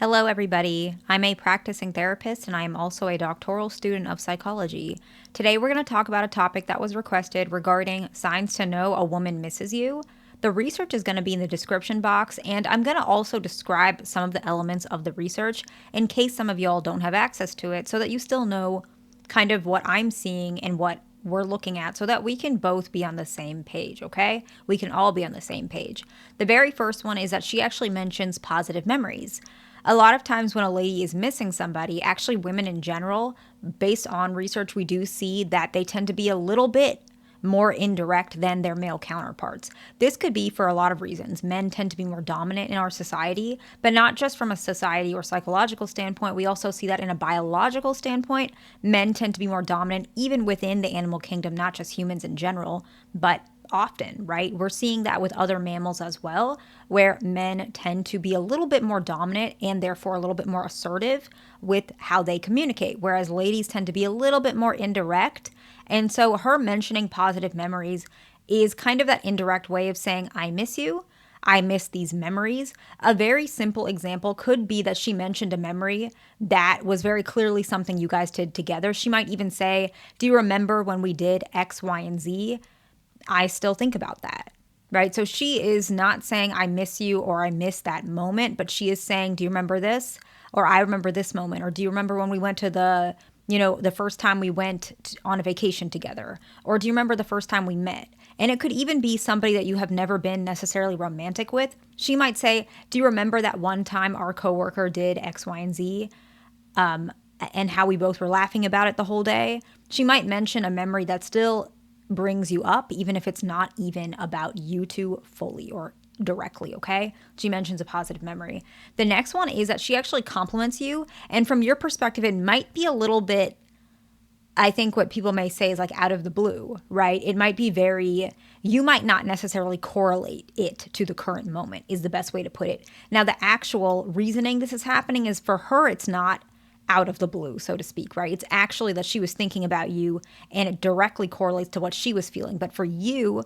Hello, everybody. I'm a practicing therapist and I am also a doctoral student of psychology. Today, we're going to talk about a topic that was requested regarding signs to know a woman misses you. The research is going to be in the description box, and I'm going to also describe some of the elements of the research in case some of y'all don't have access to it so that you still know kind of what I'm seeing and what we're looking at so that we can both be on the same page, okay? We can all be on the same page. The very first one is that she actually mentions positive memories. A lot of times when a lady is missing somebody, actually women in general, based on research, we do see that they tend to be a little bit more indirect than their male counterparts. This could be for a lot of reasons. Men tend to be more dominant in our society, but not just from a society or psychological standpoint. We also see that in a biological standpoint. Men tend to be more dominant even within the animal kingdom, not just humans in general, but often, right? We're seeing that with other mammals as well, where men tend to be a little bit more dominant and therefore a little bit more assertive with how they communicate, whereas ladies tend to be a little bit more indirect. And so her mentioning positive memories is kind of that indirect way of saying, I miss you. I miss these memories. A very simple example could be that she mentioned a memory that was very clearly something you guys did together. She might even say, do you remember when we did X, Y, and Z? I still think about that, right? So she is not saying I miss you or I miss that moment, but she is saying, do you remember this? Or I remember this moment. Or do you remember when we went to the first time we went on a vacation together? Or do you remember the first time we met? And it could even be somebody that you have never been necessarily romantic with. She might say, do you remember that one time our coworker did X, Y, and Z? And how we both were laughing about it the whole day? She might mention a memory that still brings you up, even if it's not even about you two fully or directly, okay? She mentions a positive memory. The next one is that she actually compliments you. And from your perspective, it might be a little bit, I think what people may say is like out of the blue, right? It might be you might not necessarily correlate it to the current moment, is the best way to put it. Now, the actual reasoning this is happening is for her, it's not out of the blue, so to speak, right? It's actually that she was thinking about you and it directly correlates to what she was feeling. But for you,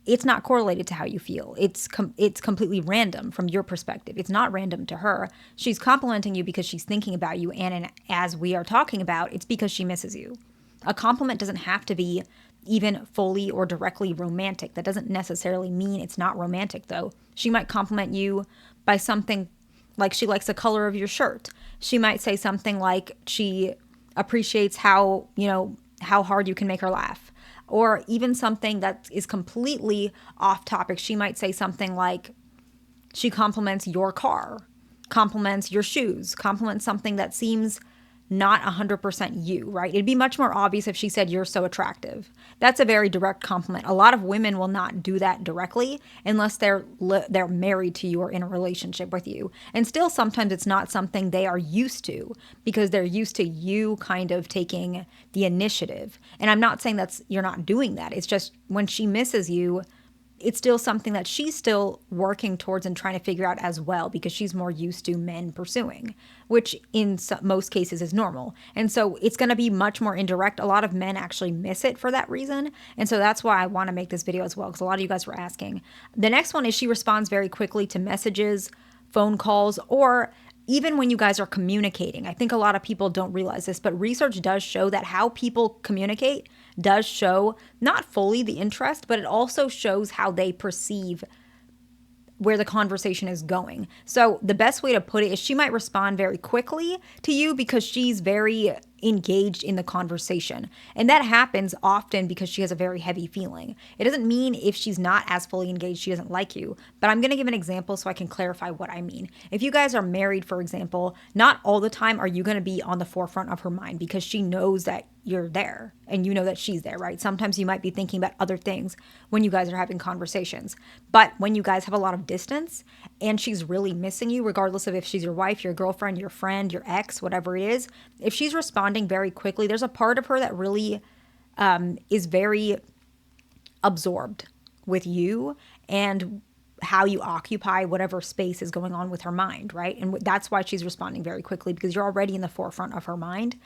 it's not correlated to how you feel. It's completely random from your perspective. It's not random to her. She's complimenting you because she's thinking about you. And as we are talking about, it's because she misses you. A compliment doesn't have to be even fully or directly romantic. That doesn't necessarily mean it's not romantic, though. She might compliment you by something like she likes the color of your shirt. She might say something like she appreciates how hard you can make her laugh. Or even something that is completely off topic. She might say something like she compliments your car, compliments your shoes, compliments something that seems not 100% you, right? It'd be much more obvious if she said, you're so attractive. That's a very direct compliment. A lot of women will not do that directly unless they're married to you or in a relationship with you. And still, sometimes it's not something they are used to because they're used to you kind of taking the initiative. And I'm not saying you're not doing that. It's just when she misses you, it's still something that she's still working towards and trying to figure out as well because she's more used to men pursuing, which in most cases is normal. And so it's going to be much more indirect. A lot of men actually miss it for that reason. And so that's why I want to make this video as well, because a lot of you guys were asking. The next one is she responds very quickly to messages, phone calls, or even when you guys are communicating. I think a lot of people don't realize this, but research does show that how people communicate does show not fully the interest, but it also shows how they perceive where the conversation is going. So the best way to put it is she might respond very quickly to you because she's very engaged in the conversation. And that happens often because she has a very heavy feeling. It doesn't mean if she's not as fully engaged, she doesn't like you. But I'm going to give an example so I can clarify what I mean. If you guys are married, for example, not all the time are you going to be on the forefront of her mind because she knows that you're there and you know that she's there, right? Sometimes you might be thinking about other things when you guys are having conversations. But when you guys have a lot of distance and she's really missing you, regardless of if she's your wife, your girlfriend, your friend, your ex, whatever it is, if she's responding very quickly, there's a part of her that really is very absorbed with you and how you occupy whatever space is going on with her mind, right? And that's why she's responding very quickly because you're already in the forefront of her mind,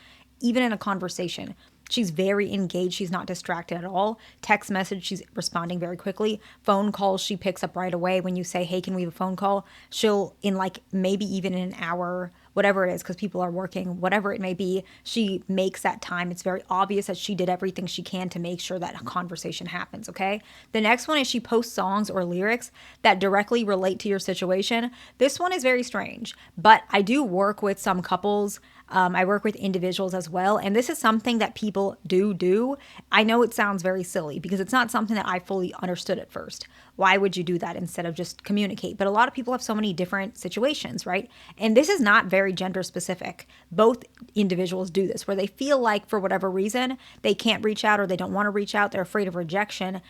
even in a conversation. She's very engaged. She's not distracted at all. Text message, she's responding very quickly. Phone calls, she picks up right away. When you say, hey, can we have a phone call? She'll, in like maybe even in an hour, whatever it is, because people are working, whatever it may be, she makes that time. It's very obvious that she did everything she can to make sure that a conversation happens, okay? The next one is she posts songs or lyrics that directly relate to your situation. This one is very strange, but I do work with some couples. I work with individuals as well. And this is something that people do. I know it sounds very silly because it's not something that I fully understood at first. Why would you do that instead of just communicate? But a lot of people have so many different situations, right? And this is not very gender specific. Both individuals do this where they feel like for whatever reason, they can't reach out or they don't want to reach out. They're afraid of rejection.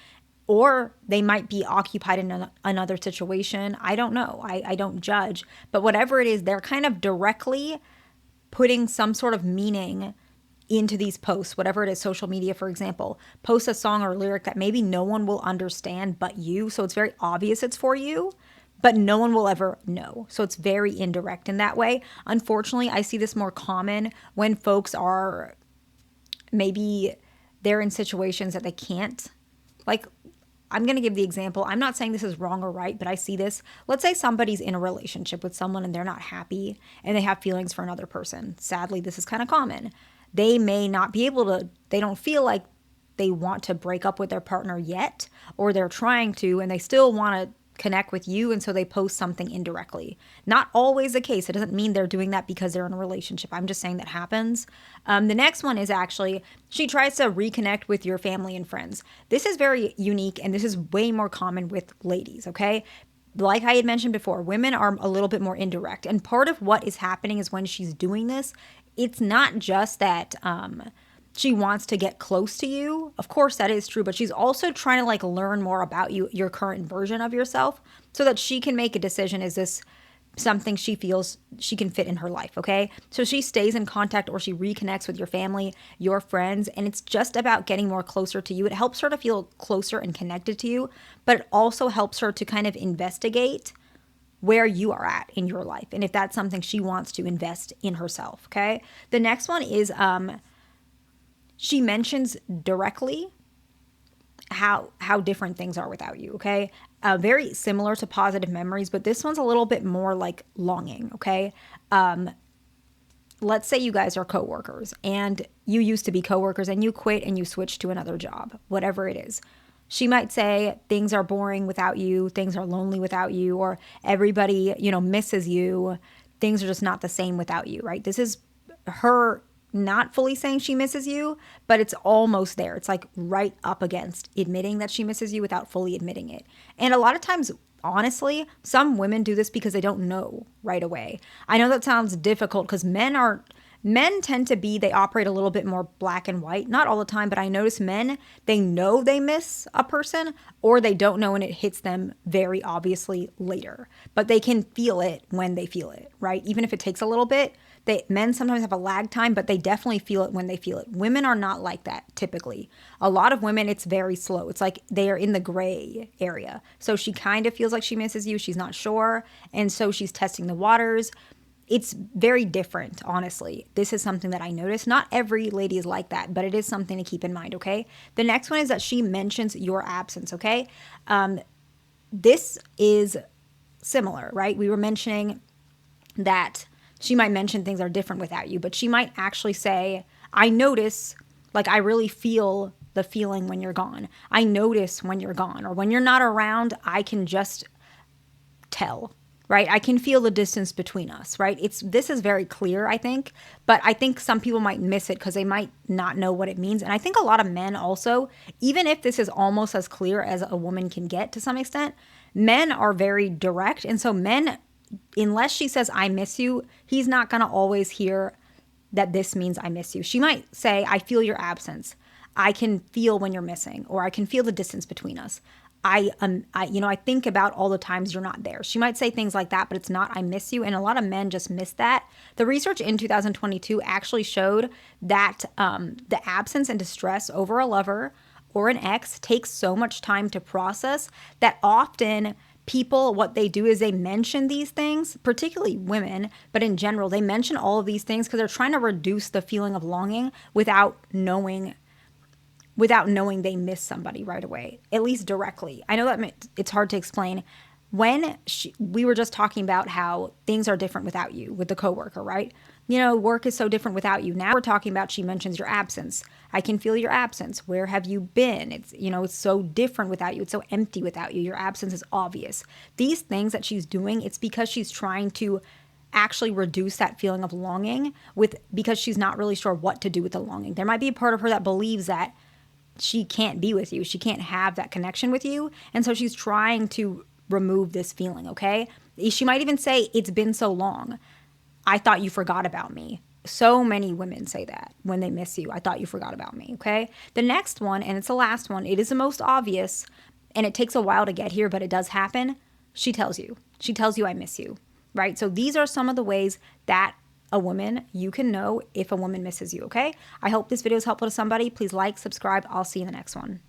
Or they might be occupied in another situation. I don't know. I don't judge. But whatever it is, they're kind of directly putting some sort of meaning into these posts, whatever it is, social media, for example, post a song or lyric that maybe no one will understand but you. So it's very obvious it's for you, but no one will ever know. So it's very indirect in that way. Unfortunately, I see this more common when folks are maybe they're in situations that they can't, like, I'm going to give the example. I'm not saying this is wrong or right, but I see this. Let's say somebody's in a relationship with someone and they're not happy and they have feelings for another person. Sadly, this is kind of common. They may not be able to, they don't feel like they want to break up with their partner yet, or they're trying to, and they still want to connect with you, and so they post something indirectly. Not always the case. It doesn't mean they're doing that because they're in a relationship. I'm just saying that happens. The next one is actually she tries to reconnect with your family and friends. This is very unique, and this is way more common with ladies, okay? Like I had mentioned before, women are a little bit more indirect, and part of what is happening is when she's doing this, it's not just that she wants to get close to you. Of course, that is true, but she's also trying to like learn more about you, your current version of yourself, so that she can make a decision. Is this something she feels she can fit in her life? Okay. So she stays in contact or she reconnects with your family, your friends, and it's just about getting more closer to you. It helps her to feel closer and connected to you, but it also helps her to kind of investigate where you are at in your life. And if that's something she wants to invest in herself. Okay. The next one is, she mentions directly how different things are without you, okay? Very similar to positive memories, but this one's a little bit more like longing, okay? Let's say you guys are coworkers and you used to be coworkers and you quit and you switched to another job, whatever it is. She might say things are boring without you, things are lonely without you, or everybody, misses you. Things are just not the same without you, right? This is her not fully saying she misses you, but it's almost there. It's like right up against admitting that she misses you without fully admitting it. And a lot of times, honestly, some women do this because they don't know right away. I know that sounds difficult because men tend to be, they operate a little bit more black and white. Not all the time, but I notice men, they know they miss a person or they don't know and it hits them very obviously later. But they can feel it when they feel it, right? Even if it takes a little bit. Men sometimes have a lag time, but they definitely feel it when they feel it. Women are not like that typically. A lot of women, it's very slow. It's like they are in the gray area. So she kind of feels like she misses you. She's not sure. And so she's testing the waters. It's very different, honestly. This is something that I noticed. Not every lady is like that, but it is something to keep in mind, okay? The next one is that she mentions your absence, okay? This is similar, right? We were mentioning that she might mention things are different without you, but she might actually say, I notice, like I really feel the feeling when you're gone. I notice when you're gone, or when you're not around, I can just tell, right? I can feel the distance between us, right? This is very clear, I think, but I think some people might miss it because they might not know what it means. And I think a lot of men also, even if this is almost as clear as a woman can get to some extent, men are very direct. And so men, unless she says, I miss you, he's not going to always hear that this means I miss you. She might say, I feel your absence. I can feel when you're missing, or I can feel the distance between us. I think about all the times you're not there. She might say things like that, but it's not, I miss you. And a lot of men just miss that. The research in 2022 actually showed that the absence and distress over a lover or an ex takes so much time to process that often people, what they do is they mention these things, particularly women, but in general, they mention all of these things because they're trying to reduce the feeling of longing without knowing they miss somebody right away, at least directly. I know that it's hard to explain. We were just talking about how things are different without you with the coworker, right? Work is so different without you. Now we're talking about, she mentions your absence. I can feel your absence. Where have you been? It's so different without you. It's so empty without you. Your absence is obvious. These things that she's doing, it's because she's trying to actually reduce that feeling of longing because she's not really sure what to do with the longing. There might be a part of her that believes that she can't be with you. She can't have that connection with you. And so she's trying to remove this feeling, okay? She might even say, it's been so long. I thought you forgot about me. So many women say that when they miss you. I thought you forgot about me, okay? The next one, and it's the last one, it is the most obvious, and it takes a while to get here, but it does happen. She tells you, I miss you, right? So these are some of the ways that you can know if a woman misses you, okay? I hope this video is helpful to somebody. Please like, subscribe. I'll see you in the next one.